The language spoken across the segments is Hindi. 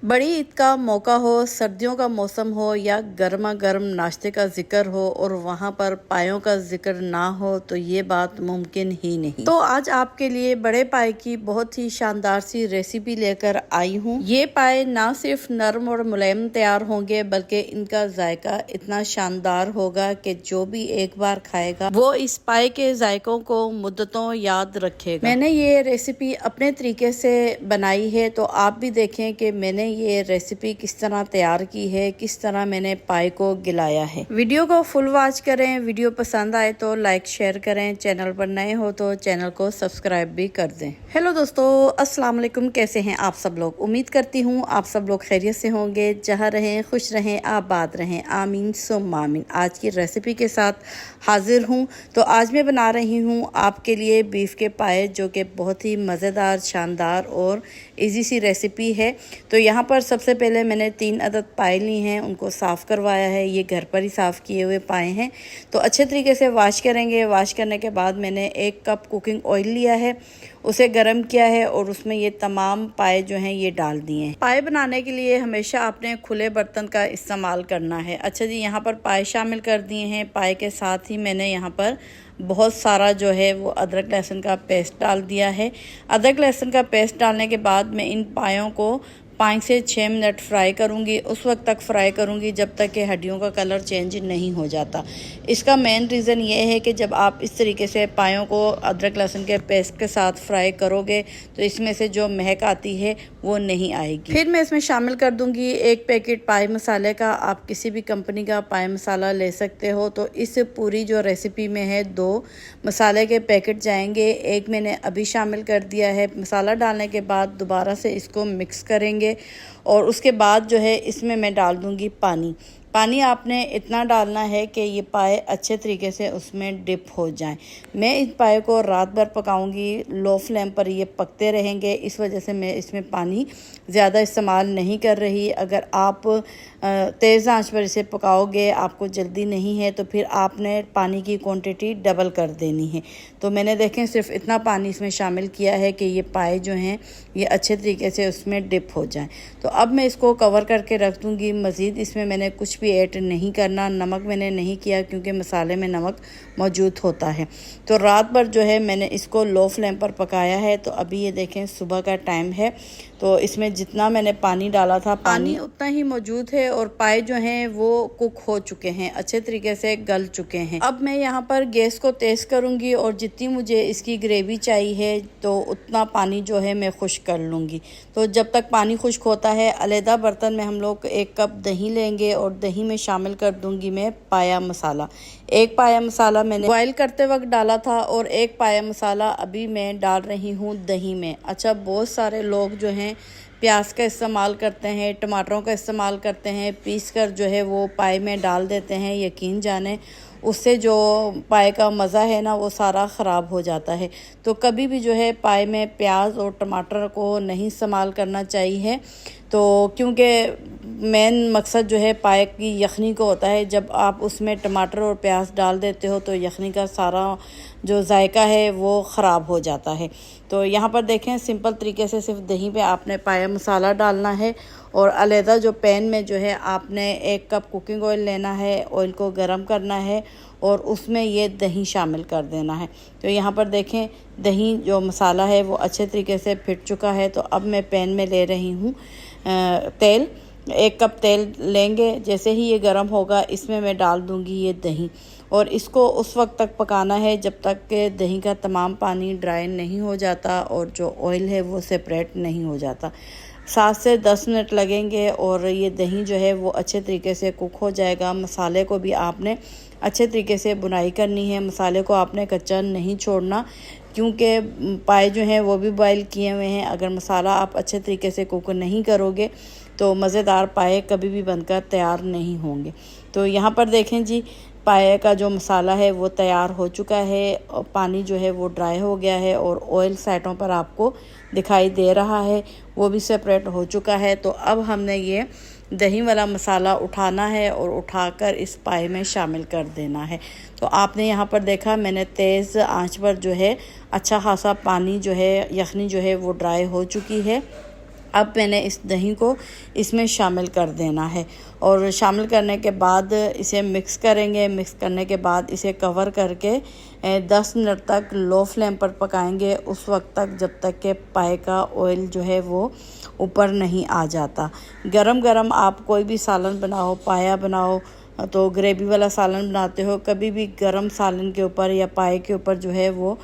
बड़ी ईद का मौका हो, सर्दियों का मौसम हो या गर्मा गर्म नाश्ते का जिक्र हो और वहाँ पर पायों का जिक्र ना हो तो ये बात मुमकिन ही नहीं। तो आज आपके लिए बड़े पाए की बहुत ही शानदार सी रेसिपी लेकर आई हूँ। ये पाए ना सिर्फ नरम और मुलायम तैयार होंगे बल्कि इनका जायका इतना शानदार होगा कि जो भी एक बार खाएगा वो इस पाए के जायकों को मुद्दतों याद रखेगा। मैंने ये रेसिपी अपने तरीके से बनाई है, तो आप भी देखें कि मैंने ये रेसिपी किस तरह तैयार की है, किस तरह मैंने पाए को गिलाया है। वीडियो को फुल वॉच करें। वीडियो पसंद आए तो लाइक शेयर करें। चैनल पर नए हो तो चैनल को सब्सक्राइब भी कर दें। हेलो दोस्तों, अस्सलाम वालेकुम। कैसे हैं आप सब लोग? उम्मीद करती हूँ आप सब लोग खैरियत से होंगे। जहाँ रहें खुश रहें, आबाद रहें, आमीन सुम आमीन। आज की रेसिपी के साथ हाजिर हूँ। तो आज मैं बना रही हूँ आपके लिए बीफ के पाए, जो कि बहुत ही मज़ेदार, शानदार और इजी सी रेसिपी है। तो यहाँ पर सबसे पहले मैंने 3 अदद पाए ली हैं, उनको साफ़ करवाया है। ये घर पर ही साफ़ किए हुए पाए हैं, तो अच्छे तरीके से वॉश करेंगे। वॉश करने के बाद मैंने 1 कप कुकिंग ऑयल लिया है, उसे गर्म किया है और उसमें ये तमाम पाए जो हैं ये डाल दिए हैं। पाए बनाने के लिए हमेशा आपने खुले बर्तन का इस्तेमाल करना है। अच्छा जी, यहाँ पर पाए शामिल कर दिए हैं। पाए के साथ ही मैंने यहाँ पर बहुत सारा जो है वो अदरक लहसुन का पेस्ट डाल दिया है। अदरक लहसुन का पेस्ट डालने के बाद मैं इन पायों को 5 से 6 मिनट फ्राई करूंगी। उस वक्त तक फ्राई करूंगी जब तक कि हड्डियों का कलर चेंज नहीं हो जाता। इसका मेन रीज़न ये है कि जब आप इस तरीके से पायों को अदरक लहसुन के पेस्ट के साथ फ्राई करोगे तो इसमें से जो महक आती है वो नहीं आएगी। फिर मैं इसमें शामिल कर दूंगी 1 पैकेट पाए मसाले का। आप किसी भी कंपनी का पाए मसाला ले सकते हो। तो इस पूरी जो रेसिपी में है 2 मसाले के पैकेट जाएंगे। 1 मैंने अभी शामिल कर दिया है। मसाला डालने के बाद दोबारा से इसको मिक्स करेंगे और उसके बाद जो है इसमें मैं डाल दूंगी पानी। पानी आपने इतना डालना है कि ये पाए अच्छे तरीके से उसमें डिप हो जाएं। मैं इस पाए को रात भर पकाऊंगी, लो फ्लेम पर ये पकते रहेंगे। इस वजह से मैं इसमें पानी ज़्यादा इस्तेमाल नहीं कर रही। अगर आप तेज़ आंच पर इसे पकाओगे, आपको जल्दी नहीं है, तो फिर आपने पानी की क्वांटिटी डबल कर देनी है। तो मैंने देखें सिर्फ इतना पानी इसमें शामिल किया है कि ये पाए जो हैं ये अच्छे तरीके से उसमें डिप हो जाएं। तो अब मैं इसको कवर करके रख दूँगी। मज़ीद इसमें मैंने कुछ भी ऐड नहीं करना। नमक मैंने नहीं किया क्योंकि मसाले में नमक मौजूद होता है। तो रात भर जो है मैंने इसको लो फ्लेम पर पकाया है। तो अभी ये देखें सुबह का टाइम है, तो इसमें जितना मैंने पानी डाला था पानी उतना ही मौजूद है और पाए जो हैं वो कुक हो चुके हैं, अच्छे तरीके से गल चुके हैं। अब मैं यहाँ पर गैस को तेज़ करूँगी और जितनी मुझे इसकी ग्रेवी चाहिए तो उतना पानी जो है मैं खुश्क कर लूँगी। तो जब तक पानी खुश्क होता है, अलहदा बर्तन में हम लोग 1 कप दही लेंगे और दही में शामिल कर दूँगी मैं पाया मसाला। 1 पाया मसाला मैंने बॉयल करते वक्त डाला था और 1 पाया मसाला अभी मैं डाल रही हूँ दही में। अच्छा, बहुत सारे लोग जो हैं प्याज का इस्तेमाल करते हैं, टमाटरों का इस्तेमाल करते हैं, पीस कर जो है वो पाए में डाल देते हैं। यकीन जाने उससे जो पाए का मज़ा है ना वो सारा ख़राब हो जाता है। तो कभी भी जो है पाए में प्याज और टमाटर को नहीं इस्तेमाल करना चाहिए। तो क्योंकि मेन मकसद जो है पाए की यखनी को होता है। जब आप उसमें टमाटर और प्याज डाल देते हो तो यखनी का सारा जो जायका है वो ख़राब हो जाता है। तो यहाँ पर देखें सिंपल तरीके से सिर्फ दही पे आपने पाया मसाला डालना है और अलहदा जो पैन में जो है आपने 1 कप कुकिंग ऑयल लेना है। ऑयल को गर्म करना है और उसमें ये दही शामिल कर देना है। तो यहाँ पर देखें दही जो मसाला है वो अच्छे तरीके से फिट चुका है। तो अब मैं पैन में ले रही हूँ तेल। 1 कप तेल लेंगे। जैसे ही ये गर्म होगा इसमें मैं डाल दूँगी ये दही और इसको उस वक्त तक पकाना है जब तक कि दही का तमाम पानी ड्राई नहीं हो जाता और जो ऑयल है वो सेपरेट नहीं हो जाता। 7 से 10 मिनट लगेंगे और ये दही जो है वो अच्छे तरीके से कुक हो जाएगा। मसाले को भी आपने अच्छे तरीके से बुनाई करनी है। मसाले को आपने कच्चा नहीं छोड़ना क्योंकि पाए जो हैं वो भी बॉयल किए हुए हैं। अगर मसाला आप अच्छे तरीके से कुक नहीं करोगे तो मज़ेदार पाए कभी भी बनकर तैयार नहीं होंगे। तो यहाँ पर देखें जी, पाए का जो मसाला है वो तैयार हो चुका है और पानी जो है वो ड्राई हो गया है और ऑयल साइडों पर आपको दिखाई दे रहा है, वो भी सेपरेट हो चुका है। तो अब हमने ये दही वाला मसाला उठाना है और उठाकर इस पाए में शामिल कर देना है। तो आपने यहाँ पर देखा मैंने तेज़ आंच पर जो है अच्छा खासा पानी जो है यखनी जो है वो ड्राई हो चुकी है। अब मैंने इस दही को इसमें शामिल कर देना है और शामिल करने के बाद इसे मिक्स करेंगे। मिक्स करने के बाद इसे कवर करके 10 मिनट तक लो फ्लेम पर पकाएंगे, उस वक्त तक जब तक कि पाए का ऑयल जो है वो ऊपर नहीं आ जाता। गरम गरम आप कोई भी सालन बनाओ, पाया बनाओ तो ग्रेवी वाला सालन बनाते हो, कभी भी गरम सालन के ऊपर या पाए के ऊपर जो है वो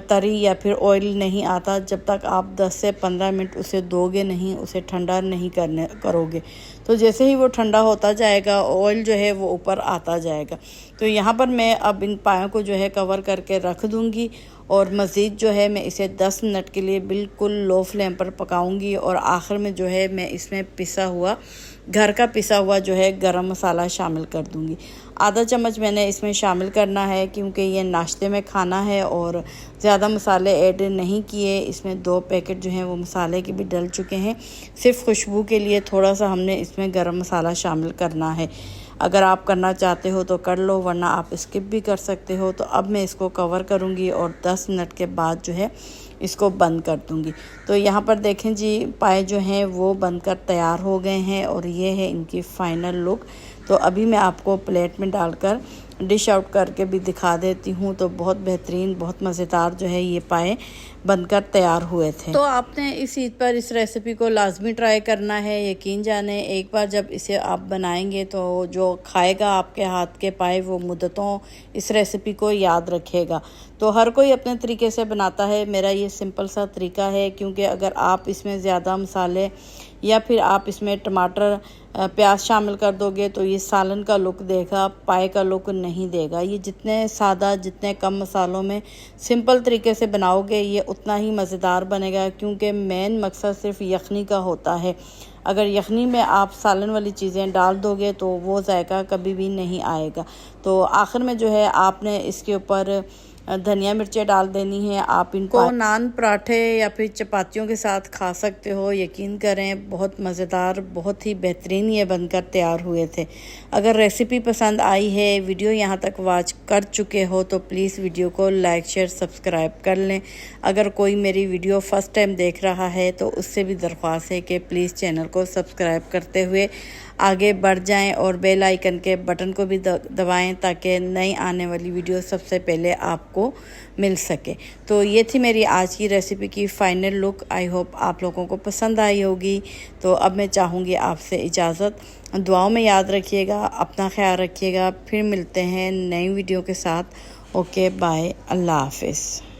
तरी या फिर ऑयल नहीं आता जब तक आप 10 से 15 मिनट उसे दोगे नहीं, उसे ठंडा नहीं करोगे। तो जैसे ही वो ठंडा होता जाएगा ऑयल जो है वो ऊपर आता जाएगा। तो यहाँ पर मैं अब इन पायों को जो है कवर करके रख दूँगी और मज़ीद जो है मैं इसे 10 मिनट के लिए बिल्कुल लो फ्लेम पर पकाऊंगी और आखिर में जो है मैं इसमें घर का पिसा हुआ जो है गरम मसाला शामिल कर दूंगी। आधा चम्मच मैंने इसमें शामिल करना है क्योंकि ये नाश्ते में खाना है और ज़्यादा मसाले ऐड नहीं किए। इसमें 2 पैकेट जो हैं वो मसाले के भी डल चुके हैं। सिर्फ खुशबू के लिए थोड़ा सा हमने इसमें गरम मसाला शामिल करना है। अगर आप करना चाहते हो तो कर लो, वरना आप स्किप भी कर सकते हो। तो अब मैं इसको कवर करूँगी और 10 मिनट के बाद जो है इसको बंद कर दूँगी। तो यहाँ पर देखें जी, पाए जो हैं वो बनकर तैयार हो गए हैं और ये है इनकी फ़ाइनल लुक। तो अभी मैं आपको प्लेट में डालकर डिश आउट करके भी दिखा देती हूँ। तो बहुत बेहतरीन, बहुत मज़ेदार जो है ये पाए बनकर तैयार हुए थे। तो आपने इस ईद पर इस रेसिपी को लाजमी ट्राई करना है। यकीन जाने एक बार जब इसे आप बनाएंगे तो जो खाएगा आपके हाथ के पाए वो मुद्दतों इस रेसिपी को याद रखेगा। तो हर कोई अपने तरीके से बनाता है, मेरा ये सिंपल सा तरीका है क्योंकि अगर आप इसमें ज़्यादा मसाले या फिर आप इसमें टमाटर प्याज शामिल कर दोगे तो ये सालन का लुक देगा, पाए का लुक नहीं देगा। ये जितने सादा, जितने कम मसालों में सिंपल तरीके से बनाओगे ये उतना ही मज़ेदार बनेगा क्योंकि मेन मकसद सिर्फ यखनी का होता है। अगर यखनी में आप सालन वाली चीज़ें डाल दोगे तो वो जायका कभी भी नहीं आएगा। तो आखिर में जो है आपने इसके ऊपर धनिया मिर्चें डाल देनी है। आप इनको नान, पराठे या फिर चपातियों के साथ खा सकते हो। यकीन करें बहुत मज़ेदार, बहुत ही बेहतरीन ये बनकर तैयार हुए थे। अगर रेसिपी पसंद आई है, वीडियो यहाँ तक वॉच कर चुके हो तो प्लीज़ वीडियो को लाइक, शेयर, सब्सक्राइब कर लें। अगर कोई मेरी वीडियो फ़र्स्ट टाइम देख रहा है तो उससे भी दरख्वास्त है कि प्लीज़ चैनल को सब्सक्राइब करते हुए आगे बढ़ जाएं और बेल आइकन के बटन को भी दबाएं ताकि नई आने वाली वीडियो सबसे पहले आपको मिल सके। तो ये थी मेरी आज की रेसिपी की फ़ाइनल लुक। आई होप आप लोगों को पसंद आई होगी। तो अब मैं चाहूँगी आपसे इजाज़त। दुआओं में याद रखिएगा, अपना ख्याल रखिएगा। फिर मिलते हैं नई वीडियो के साथ। ओके बाय, अल्लाह हाफिज़।